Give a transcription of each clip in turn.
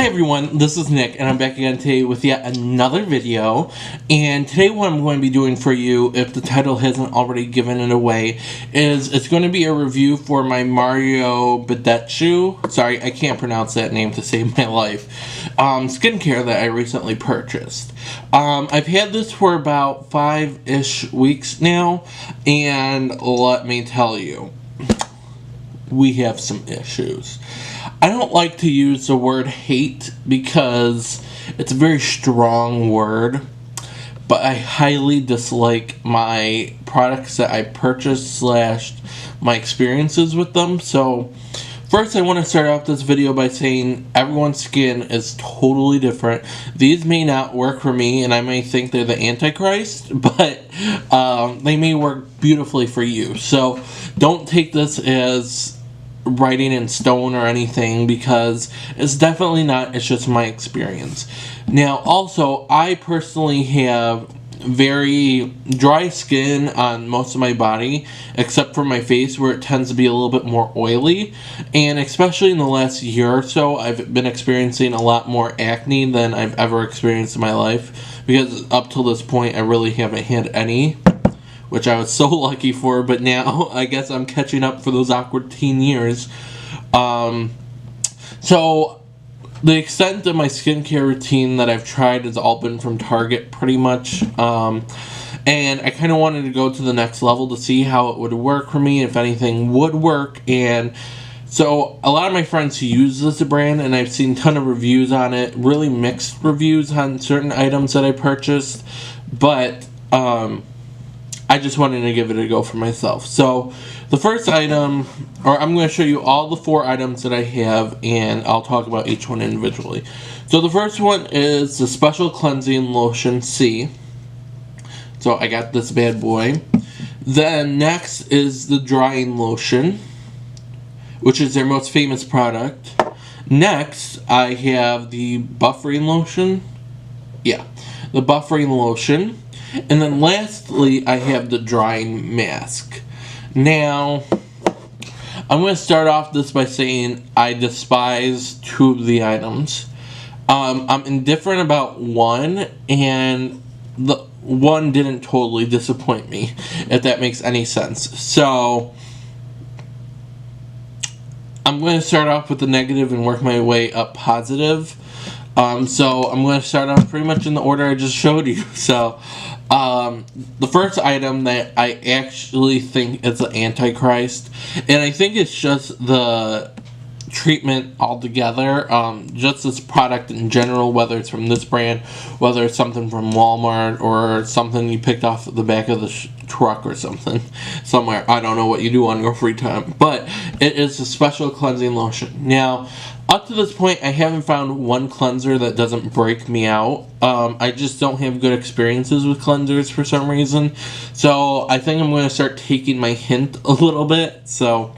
Hi everyone, this is Nick, and I'm back again today with yet another video. And today what I'm going to be doing for you, if the title hasn't already given it away, is it's going to be a review for my Mario Badescu, sorry, I can't pronounce that name to save my life, skincare that I recently purchased. I've had this for about 5-ish weeks now, and let me tell you, we have some issues. I don't like to use the word hate because it's a very strong word, but I highly dislike my products that I purchased / my experiences with them. So first I want to start off this video by saying everyone's skin is totally different. These may not work for me and I may think they're the Antichrist, but they may work beautifully for you. So don't take this as writing in stone or anything, because it's definitely not. It's just my experience. Now also, I personally have very dry skin on most of my body, except for my face where it tends to be a little bit more oily, and especially in the last year or so I've been experiencing a lot more acne than I've ever experienced in my life, because up till this point I really haven't had any, which I was so lucky for, but now I guess I'm catching up for those awkward teen years. So the extent of my skincare routine that I've tried has all been from Target pretty much, and I kind of wanted to go to the next level to see how it would work for me, if anything would work. And so a lot of my friends who use this brand, and I've seen a ton of reviews on it, really mixed reviews on certain items that I purchased, but I just wanted to give it a go for myself. So the first item, or I'm going to show you all the 4 items that I have, and I'll talk about each one individually. So the first one is the Special Cleansing Lotion C. So I got this bad boy. Then next is the Drying Lotion, which is their most famous product. Next, I have the Buffering Lotion. Yeah, the Buffering Lotion. And then lastly, I have the Drying Mask. Now, I'm going to start off this by saying I despise 2 of the items. I'm indifferent about one, and the one didn't totally disappoint me, if that makes any sense. So I'm going to start off with the negative and work my way up positive. So I'm going to start off pretty much in the order I just showed you. So the first item that I actually think is the Antichrist, and I think it's just the treatment altogether, just this product in general, whether it's from this brand, whether it's something from Walmart, or something you picked off the back of the truck or something somewhere. I don't know what you do on your free time, but it is a Special Cleansing Lotion. Now, up to this point, I haven't found one cleanser that doesn't break me out. I just don't have good experiences with cleansers for some reason. So I think I'm going to start taking my hint a little bit. So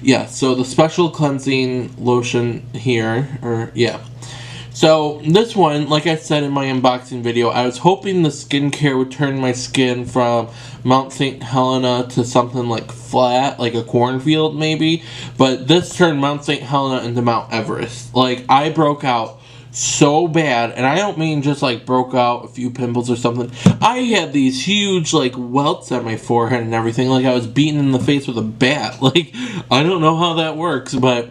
yeah, so the Special Cleansing Lotion here, or yeah. So this one, like I said in my unboxing video, I was hoping the skincare would turn my skin from Mount St. Helena to something like flat, like a cornfield maybe. But this turned Mount St. Helena into Mount Everest. Like, I broke out so bad, and I don't mean just like broke out a few pimples or something. I had these huge like welts on my forehead and everything, like I was beaten in the face with a bat. Like, I don't know how that works, but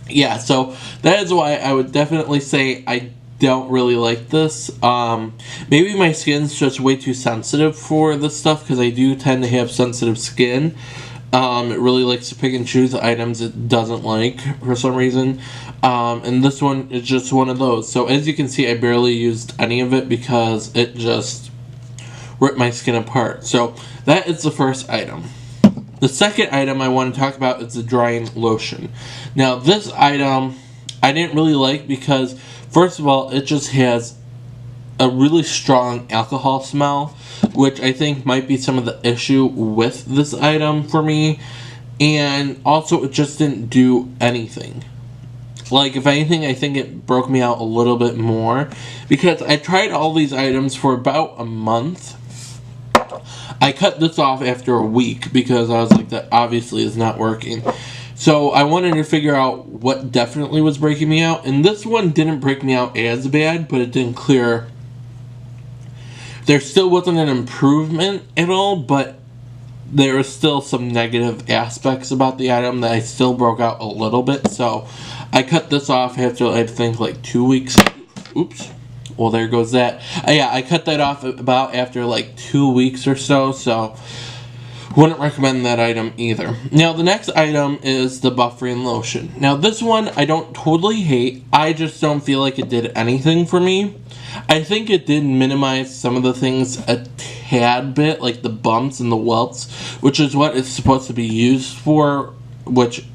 yeah, so that is why I would definitely say I don't really like this. Maybe my skin's just way too sensitive for this stuff, because I do tend to have sensitive skin. It really likes to pick and choose the items it doesn't like for some reason. And this one is just one of those. So as you can see, I barely used any of it because it just ripped my skin apart. So that is the first item. The second item I want to talk about is the Drying Lotion. Now this item I didn't really like because, first of all, it just has a really strong alcohol smell, which I think might be some of the issue with this item for me. And also, it just didn't do anything. Like, if anything, I think it broke me out a little bit more, because I tried all these items for about a month. I cut this off after a week because I was like, that obviously is not working. So I wanted to figure out what definitely was breaking me out. And this one didn't break me out as bad, but it didn't clear. There still wasn't an improvement at all, but there was still some negative aspects about the item that I still broke out a little bit. So I cut this off after, I think, like 2 weeks. Oops. Well, there goes that. Yeah, I cut that off about after like 2 weeks or so. So wouldn't recommend that item either. Now, the next item is the buffering lotion. Now, this one I don't totally hate. I just don't feel like it did anything for me. I think it did minimize some of the things a tad bit, like the bumps and the welts, which is what it's supposed to be used for, which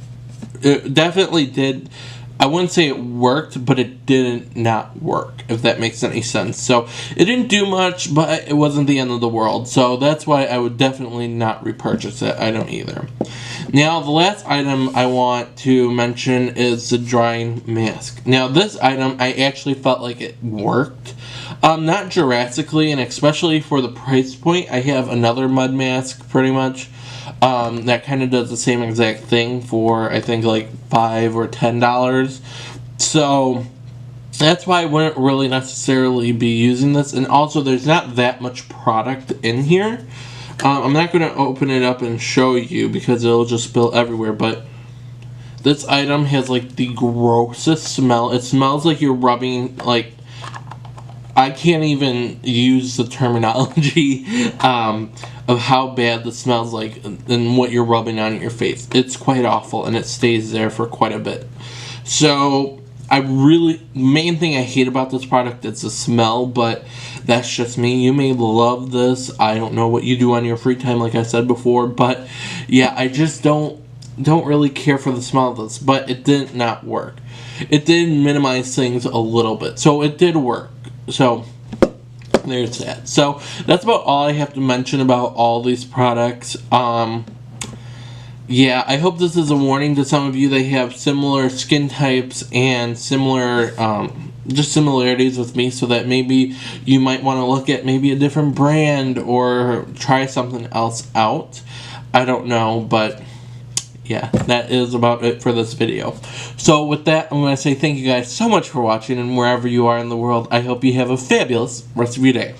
it definitely did. I wouldn't say it worked, but it didn't not work, if that makes any sense. So it didn't do much, but it wasn't the end of the world. So that's why I would definitely not repurchase that item either. Now, the last item I want to mention is the drying mask. Now, this item, I actually felt like it worked. Not drastically, and especially for the price point. I have another mud mask, pretty much, that kind of does the same exact thing for, I think, like $5 or $10. So that's why I wouldn't really necessarily be using this. And also, there's not that much product in here. I'm not going to open it up and show you because it'll just spill everywhere. But this item has like the grossest smell. It smells like you're rubbing, like, I can't even use the terminology of how bad this smells like and what you're rubbing on your face. It's quite awful, and it stays there for quite a bit. So main thing I hate about this product is the smell, but that's just me. You may love this. I don't know what you do on your free time, like I said before, but yeah, I just don't really care for the smell of this, but it did not work. It did minimize things a little bit, so it did work. So there's that. So that's about all I have to mention about all these products. Yeah, I hope this is a warning to some of you that have similar skin types and similar just similarities with me, so that maybe you might want to look at maybe a different brand or try something else out. I don't know, but yeah, that is about it for this video. So with that, I'm going to say thank you guys so much for watching, and wherever you are in the world, I hope you have a fabulous rest of your day.